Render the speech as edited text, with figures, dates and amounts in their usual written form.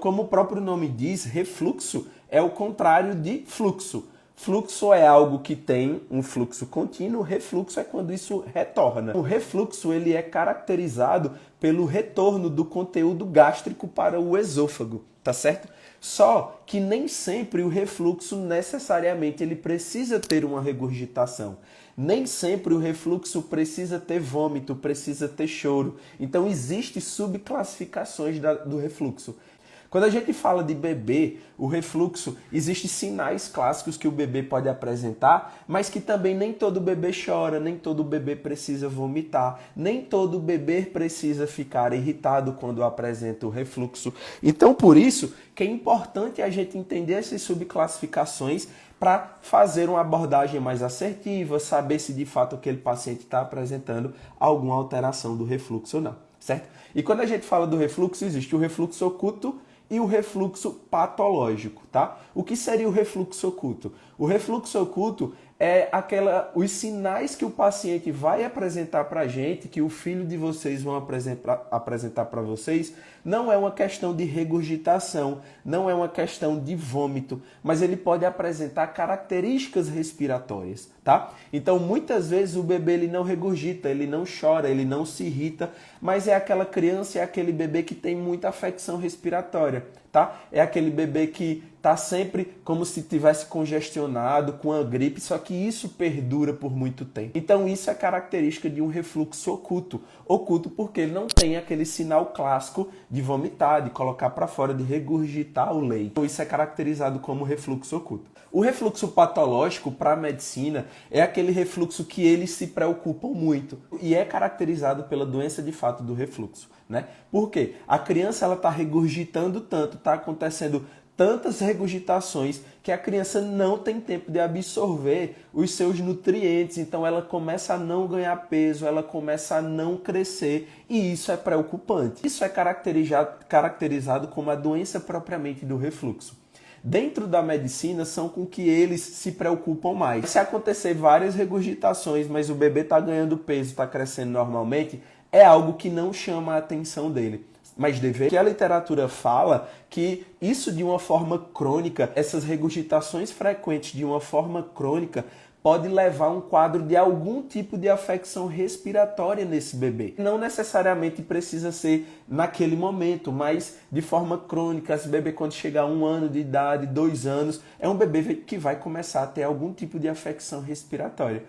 Como o próprio nome diz, refluxo é o contrário de fluxo. Fluxo é algo que tem um fluxo contínuo, refluxo é quando isso retorna. O refluxo ele é caracterizado pelo retorno do conteúdo gástrico para o esôfago, tá certo? Só que nem sempre o refluxo necessariamente ele precisa ter uma regurgitação. Nem sempre o refluxo precisa ter vômito, precisa ter choro. Então existem subclassificações do refluxo. Quando a gente fala de bebê, o refluxo, existem sinais clássicos que o bebê pode apresentar, mas que também nem todo bebê chora, nem todo bebê precisa vomitar, nem todo bebê precisa ficar irritado quando apresenta o refluxo. Então, por isso que é importante a gente entender essas subclassificações para fazer uma abordagem mais assertiva, saber se de fato aquele paciente está apresentando alguma alteração do refluxo ou não, certo? E quando a gente fala do refluxo, existe o refluxo oculto e o refluxo patológico, tá? O que seria o refluxo oculto? O refluxo oculto é os sinais que o paciente vai apresentar para a gente, que o filho de vocês vão apresentar para vocês, não é uma questão de regurgitação, não é uma questão de vômito, mas ele pode apresentar características respiratórias, tá? Então, muitas vezes o bebê ele não regurgita, ele não chora, ele não se irrita, mas é aquela criança, é aquele bebê que tem muita afecção respiratória, tá? É aquele bebê que tá sempre como se tivesse congestionado com a gripe, só que isso perdura por muito tempo. Então isso é característica de um refluxo oculto. Oculto porque ele não tem aquele sinal clássico de vomitar, de colocar para fora, de regurgitar o leite. Então isso é caracterizado como refluxo oculto. O refluxo patológico para a medicina é aquele refluxo que eles se preocupam muito e é caracterizado pela doença de fato do refluxo, né? Por quê? A criança ela está regurgitando tanto, está acontecendo tantas regurgitações que a criança não tem tempo de absorver os seus nutrientes, então ela começa a não ganhar peso, ela começa a não crescer e isso é preocupante. Isso é caracterizado como a doença propriamente do refluxo. Dentro da medicina são com que eles se preocupam mais. Se acontecer várias regurgitações, mas o bebê está ganhando peso, está crescendo normalmente, é algo que não chama a atenção dele. Mas que a literatura fala que isso de uma forma crônica, essas regurgitações frequentes de uma forma crônica, pode levar a um quadro de algum tipo de afecção respiratória nesse bebê. Não necessariamente precisa ser naquele momento, mas de forma crônica. Esse bebê quando chegar a 1 ano de idade, 2 anos, é um bebê que vai começar a ter algum tipo de afecção respiratória.